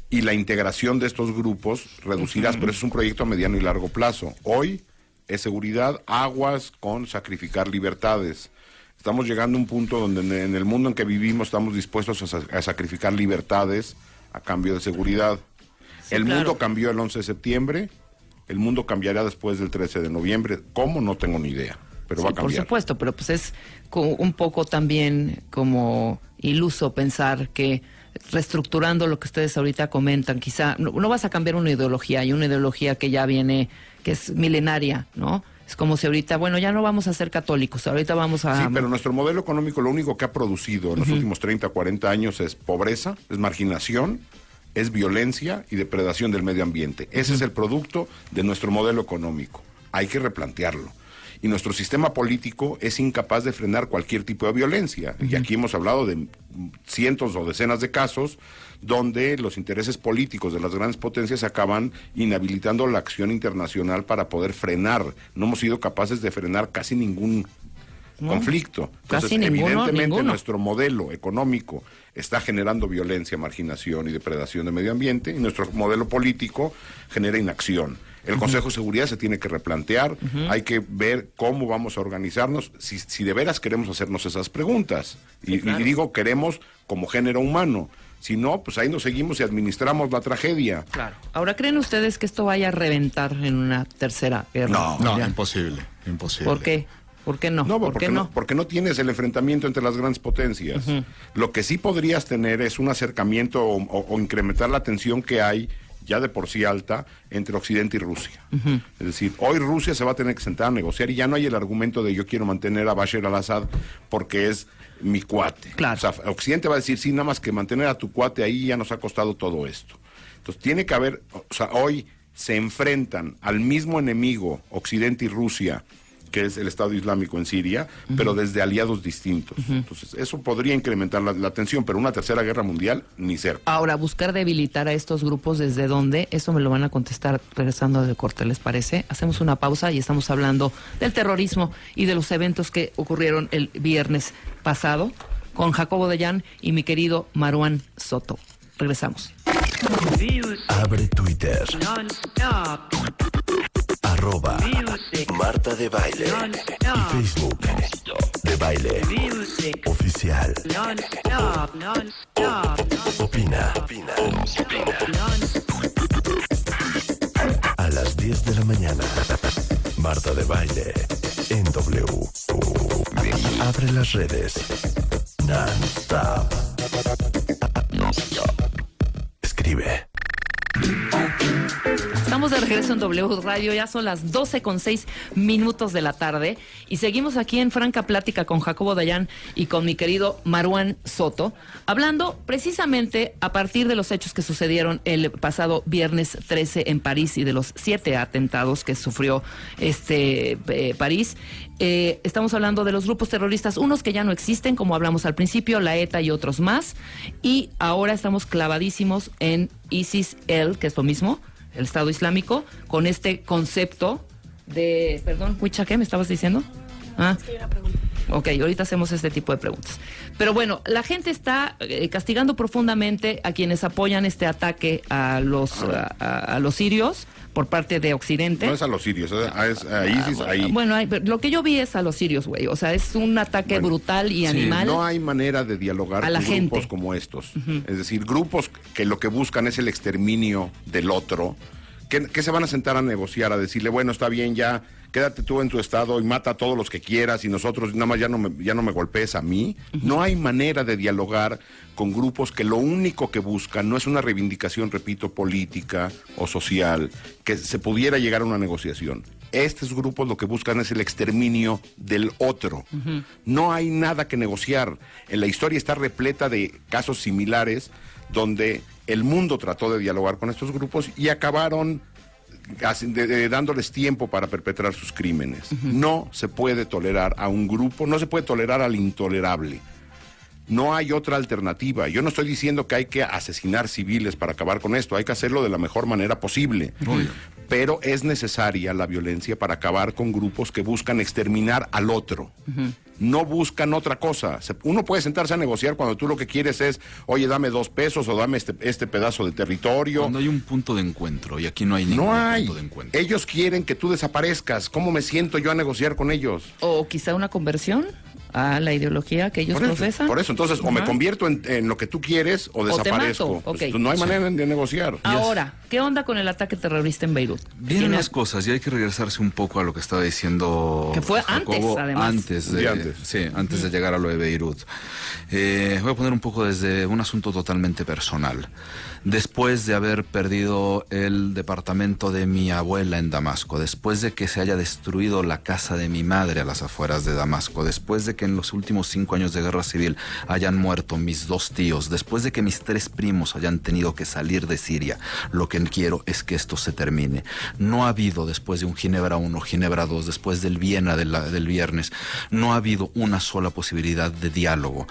y la integración de estos grupos reducirás, pero eso es un proyecto a mediano y largo plazo. Hoy es seguridad, aguas con sacrificar libertades. Estamos llegando a un punto donde en el mundo en que vivimos estamos dispuestos a sacrificar libertades a cambio de seguridad. Sí, el mundo cambió el 11 de septiembre, el mundo cambiará después del 13 de noviembre. ¿Cómo? No tengo ni idea, pero va a cambiar. Por supuesto, pero pues es un poco también como iluso pensar que reestructurando lo que ustedes ahorita comentan, quizá no vas a cambiar una ideología, hay una ideología que ya viene, que es milenaria, ¿no? Es como si ahorita, bueno, ya no vamos a ser católicos, ahorita vamos a... Sí, pero nuestro modelo económico lo único que ha producido en los últimos 30, 40 años es pobreza, es marginación, es violencia y depredación del medio ambiente. Ese es el producto de nuestro modelo económico. Hay que replantearlo. Y nuestro sistema político es incapaz de frenar cualquier tipo de violencia. Y aquí hemos hablado de cientos o decenas de casos donde los intereses políticos de las grandes potencias acaban inhabilitando la acción internacional para poder frenar. No hemos sido capaces de frenar casi ningún conflicto. Entonces, evidentemente nuestro modelo económico está generando violencia, marginación y depredación del medio ambiente, y nuestro modelo político genera inacción. El Consejo de Seguridad se tiene que replantear, hay que ver cómo vamos a organizarnos, si de veras queremos hacernos esas preguntas. Sí, y digo, queremos como género humano. Si no, pues ahí nos seguimos y administramos la tragedia. Claro. Ahora, ¿creen ustedes que esto vaya a reventar en una tercera guerra? No, imposible. ¿Por qué? ¿Por qué no? Porque no tienes el enfrentamiento entre las grandes potencias. Lo que sí podrías tener es un acercamiento o incrementar la tensión que hay, ya de por sí alta, entre Occidente y Rusia. Es decir, hoy Rusia se va a tener que sentar a negociar y ya no hay el argumento de yo quiero mantener a Bashar al-Assad porque es mi cuate. Claro. O sea, Occidente va a decir, sí, nada más que mantener a tu cuate ahí ya nos ha costado todo esto. Entonces tiene que haber, o sea, hoy se enfrentan al mismo enemigo, Occidente y Rusia, que es el Estado Islámico en Siria, pero desde aliados distintos. Entonces, eso podría incrementar la tensión, pero una tercera guerra mundial, ni cerca. Ahora, buscar debilitar a estos grupos, ¿desde dónde? Eso me lo van a contestar regresando del corte, ¿les parece? Hacemos una pausa y estamos hablando del terrorismo y de los eventos que ocurrieron el viernes pasado con Jacobo Dayan y mi querido Marwan Soto. Regresamos. Abre Twitter. @Marta de Baile y Facebook de Baile Oficial. Opina. A las 10 de la mañana, Marta de Baile en W. Abre las redes. Non-stop. Escribe. Estamos de regreso en W Radio, ya son las 12:06 de la tarde y seguimos aquí en franca plática con Jacobo Dayan y con mi querido Marwan Soto, hablando precisamente a partir de los hechos que sucedieron el pasado viernes 13 en París y de los 7 atentados que sufrió París. Estamos hablando de los grupos terroristas, unos que ya no existen, como hablamos al principio, la ETA y otros más, y ahora estamos clavadísimos en ISIS-L, que es lo mismo, el Estado Islámico, con este concepto de... Perdón, Huicha, ¿qué me estabas diciendo? Es que hay una pregunta. Ok, ahorita hacemos este tipo de preguntas. Pero bueno, la gente está castigando profundamente a quienes apoyan este ataque a los sirios por parte de Occidente. No es a los sirios, es a ISIS ahí. Bueno, lo que yo vi es a los sirios, güey. O sea, es un ataque brutal y animal. No hay manera de dialogar con grupos como estos. Es decir, grupos que lo que buscan es el exterminio del otro, que se van a sentar a negociar, a decirle, bueno, está bien, ya quédate tú en tu estado y mata a todos los que quieras y nosotros nada más ya no me golpees a mí. No hay manera de dialogar con grupos que lo único que buscan no es una reivindicación, repito, política o social, que se pudiera llegar a una negociación. Estos grupos lo que buscan es el exterminio del otro. No hay nada que negociar. En la historia está repleta de casos similares donde el mundo trató de dialogar con estos grupos y acabaron dándoles tiempo para perpetrar sus crímenes. No se puede tolerar a un grupo, no se puede tolerar al intolerable. No hay otra alternativa. Yo no estoy diciendo que hay que asesinar civiles para acabar con esto, hay que hacerlo de la mejor manera posible. Pero es necesaria la violencia para acabar con grupos que buscan exterminar al otro. No buscan otra cosa. Uno puede sentarse a negociar cuando tú lo que quieres es, oye, dame $2 o dame este pedazo de territorio. Cuando hay un punto de encuentro, y aquí no hay ningún punto de encuentro. Ellos quieren que tú desaparezcas. ¿Cómo me siento yo a negociar con ellos? O quizá una conversión a la ideología que ellos profesan. Por eso, entonces, o me convierto en lo que tú quieres o desaparezco. Okay. Pues, no hay manera de negociar. Ahora, ¿qué onda con el ataque terrorista en Beirut? Vienen las cosas y hay que regresarse un poco a lo que estaba diciendo que fue Jacobo, antes, además. Antes de llegar a lo de Beirut. Voy a poner un poco desde un asunto totalmente personal. Después de haber perdido el departamento de mi abuela en Damasco, después de que se haya destruido la casa de mi madre a las afueras de Damasco, después de que en los últimos 5 años de guerra civil hayan muerto mis 2 tíos, después de que mis 3 primos hayan tenido que salir de Siria, lo que quiero es que esto se termine. No ha habido, después de un Ginebra 1, Ginebra 2, después del Viena del viernes, no ha habido una sola posibilidad de diálogo.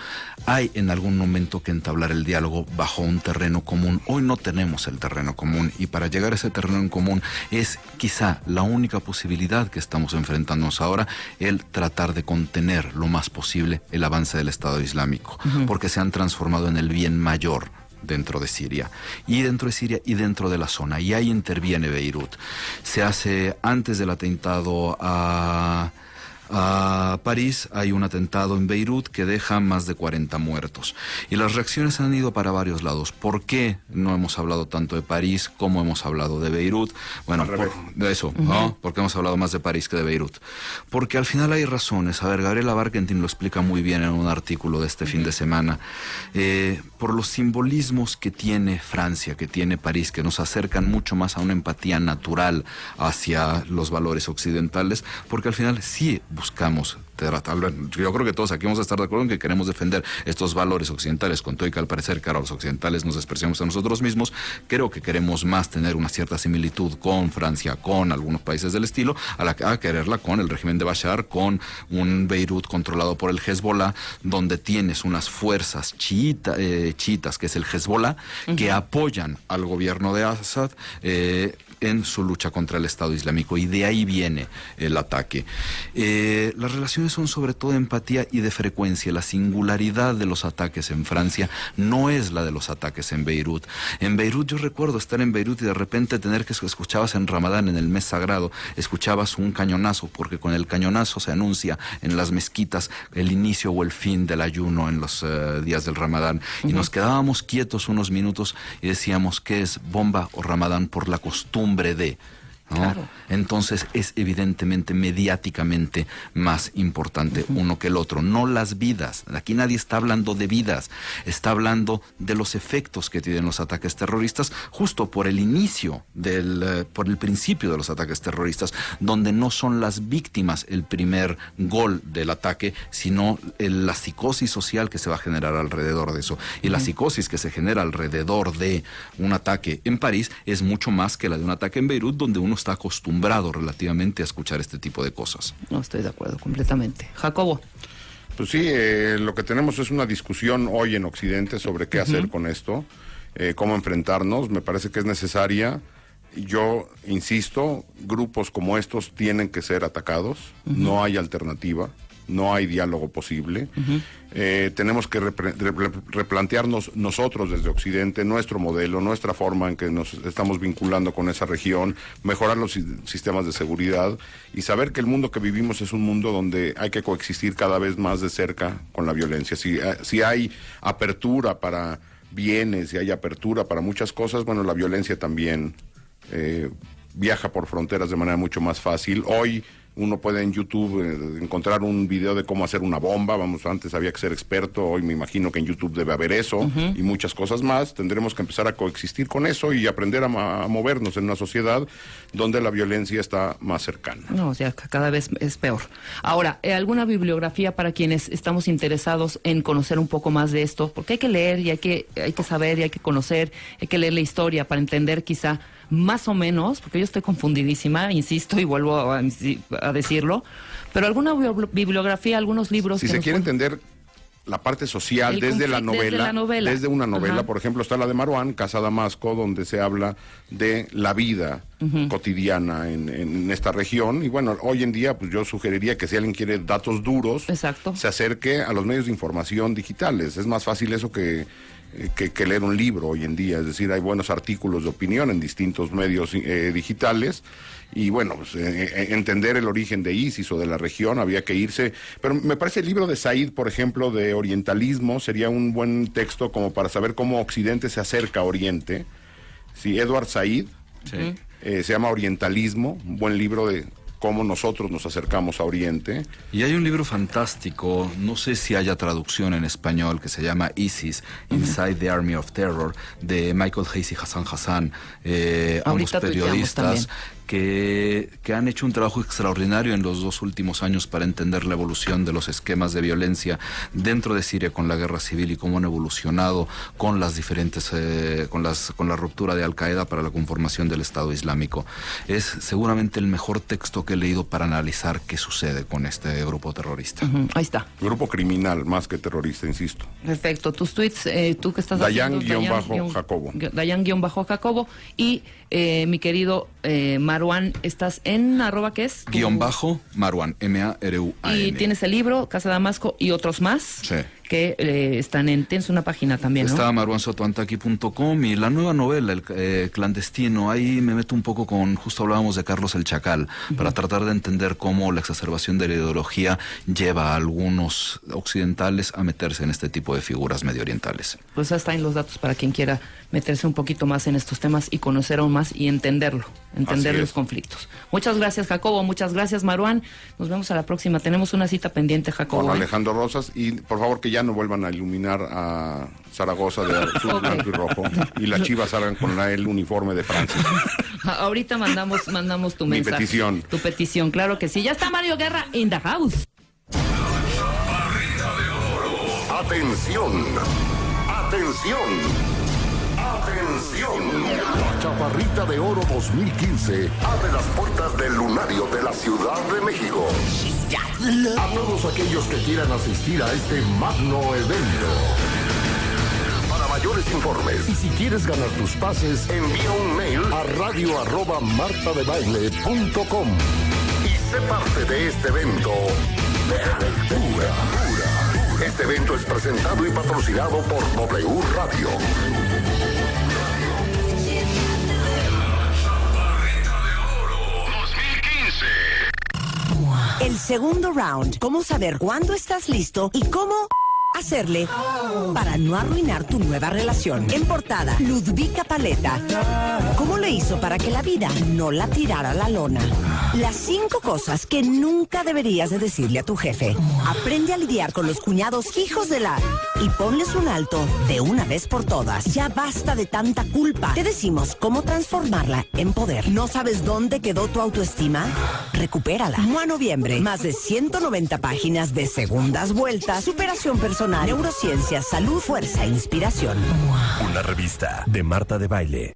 Hay en algún momento que entablar el diálogo bajo un terreno común. Hoy no tenemos el terreno común y para llegar a ese terreno en común es quizá la única posibilidad que estamos enfrentándonos ahora, el tratar de contener lo más posible el avance del Estado Islámico, porque se han transformado en el bien mayor dentro de Siria y dentro de la zona, y ahí interviene Beirut. Se hace antes del atentado a París, hay un atentado en Beirut que deja más de 40 muertos. Y las reacciones han ido para varios lados. ¿Por qué no hemos hablado tanto de París como hemos hablado de Beirut? Bueno, de eso, ¿no? Porque hemos hablado más de París que de Beirut. Porque al final hay razones. A ver, Gabriela Barkentin lo explica muy bien en un artículo de este fin de semana. Por los simbolismos que tiene Francia, que tiene París, que nos acercan mucho más a una empatía natural hacia los valores occidentales, porque al final sí buscamos yo creo que todos aquí vamos a estar de acuerdo en que queremos defender estos valores occidentales, con todo y que al parecer, claro, los occidentales nos despreciamos a nosotros mismos. Creo que queremos más tener una cierta similitud con Francia, con algunos países del estilo, a quererla con el régimen de Bashar, con un Beirut controlado por el Hezbollah, donde tienes unas fuerzas chiitas, que es el Hezbollah, que apoyan al gobierno de Assad en su lucha contra el Estado Islámico, y de ahí viene el ataque. Las relaciones son sobre todo de empatía y de frecuencia. La singularidad de los ataques en Francia no es la de los ataques en Beirut. En Beirut, yo recuerdo estar en Beirut y de repente tener que escuchabas en Ramadán, en el mes sagrado, escuchabas un cañonazo, porque con el cañonazo se anuncia en las mezquitas el inicio o el fin del ayuno en los días del Ramadán. Y nos quedábamos quietos unos minutos y decíamos, ¿qué es bomba o Ramadán? Por la costumbre de... ¿no? Claro. Entonces es evidentemente mediáticamente más importante uno que el otro, no las vidas. Aquí nadie está hablando de vidas, está hablando de los efectos que tienen los ataques terroristas, justo por el inicio por el principio de los ataques terroristas, donde no son las víctimas el primer gol del ataque, sino la psicosis social que se va a generar alrededor de eso. Y la psicosis que se genera alrededor de un ataque en París es mucho más que la de un ataque en Beirut, donde uno está acostumbrado relativamente a escuchar este tipo de cosas. No, estoy de acuerdo completamente. Jacobo. Pues sí, lo que tenemos es una discusión hoy en Occidente sobre qué hacer con esto, cómo enfrentarnos. Me parece que es necesaria. Yo insisto, grupos como estos tienen que ser atacados, no hay alternativa, no hay diálogo posible. Tenemos que replantearnos nosotros desde Occidente nuestro modelo, nuestra forma en que nos estamos vinculando con esa región, mejorar los sistemas de seguridad y saber que el mundo que vivimos es un mundo donde hay que coexistir cada vez más de cerca con la violencia. Si hay apertura para bienes, si hay apertura para muchas cosas, bueno, la violencia también viaja por fronteras de manera mucho más fácil. Hoy Uno puede en YouTube encontrar un video de cómo hacer una bomba. Vamos, antes había que ser experto, hoy me imagino que en YouTube debe haber eso y muchas cosas más. Tendremos que empezar a coexistir con eso y aprender a movernos en una sociedad donde la violencia está más cercana. No, o sea, cada vez es peor. Ahora, ¿alguna bibliografía para quienes estamos interesados en conocer un poco más de esto? Porque hay que leer y hay que saber y hay que conocer, hay que leer la historia para entender quizá más o menos, porque yo estoy confundidísima, insisto y vuelvo a decirlo, pero alguna bibliografía, algunos libros... Si se quiere entender la parte social desde una novela, por ejemplo, está la de Maruán, Casa Damasco, donde se habla de la vida cotidiana en esta región. Y bueno, hoy en día, pues yo sugeriría que si alguien quiere datos duros, se acerque a los medios de información digitales. Es más fácil eso que leer un libro hoy en día. Es decir, hay buenos artículos de opinión en distintos medios digitales. Y bueno, pues, entender el origen de ISIS o de la región, había que irse. Pero me parece el libro de Said, por ejemplo, de orientalismo, sería un buen texto como para saber cómo Occidente se acerca a Oriente. Sí, Edward Said, se llama Orientalismo, un buen libro de cómo nosotros nos acercamos a Oriente. Y hay un libro fantástico, no sé si haya traducción en español, que se llama ISIS, Inside the Army of Terror, de Michael Hayes y Hassan Hassan, ambos periodistas que han hecho un trabajo extraordinario en los 2 últimos años para entender la evolución de los esquemas de violencia dentro de Siria con la guerra civil y cómo han evolucionado con las diferentes con la ruptura de Al Qaeda para la conformación del Estado Islámico. Es seguramente el mejor texto que he leído para analizar qué sucede con este grupo terrorista. Ahí está. Grupo criminal más que terrorista, insisto. Perfecto. Tus tweets, tú que estás Dayan-Jacobo. Dayan-Jacobo. Y mi querido Maruán, estás en @ ¿qué es? _Maruán, M-A-R-U-A-N. Y tienes el libro, Casa Damasco y otros más. Sí. Que están tienes una página también, ¿no? Está maruansotoantaki.com y la nueva novela, El clandestino, ahí me meto un poco justo hablábamos de Carlos el Chacal, para tratar de entender cómo la exacerbación de la ideología lleva a algunos occidentales a meterse en este tipo de figuras medio orientales. Pues ya están los datos para quien quiera meterse un poquito más en estos temas y conocer aún más y entender los conflictos. Muchas gracias, Jacobo, muchas gracias, Maruán. Nos vemos a la próxima. Tenemos una cita pendiente, Jacobo. Con Alejandro Rosas, y por favor que ya no vuelvan a iluminar a Zaragoza de azul, blanco y rojo, y las Chivas salgan con el uniforme de Francia. Ahorita mandamos tu mensaje. Mi petición. Tu petición, claro que sí. Ya está Mario Guerra in the house. Atención, atención. ¡Atención! La Chaparrita de Oro 2015 abre las puertas del Lunario de la Ciudad de México. A todos aquellos que quieran asistir a este magno evento. Para mayores informes y si quieres ganar tus pases, envía un mail a radio@martadebaile.com y sé parte de este evento de aventura. Este evento es presentado y patrocinado por W Radio. El segundo round. ¿Cómo saber cuándo estás listo y cómo hacerle para no arruinar tu nueva relación? En portada, Ludvika Paleta. ¿Cómo le hizo para que la vida no la tirara a la lona? Las 5 cosas que nunca deberías de decirle a tu jefe. Aprende a lidiar con los cuñados hijos de la... y ponles un alto de una vez por todas. Ya basta de tanta culpa. Te decimos cómo transformarla en poder. ¿No sabes dónde quedó tu autoestima? Recupérala. MUA Noviembre. Más de 190 páginas de segundas vueltas, superación personal, neurociencia, salud, fuerza e inspiración. Una revista de Marta de Baile.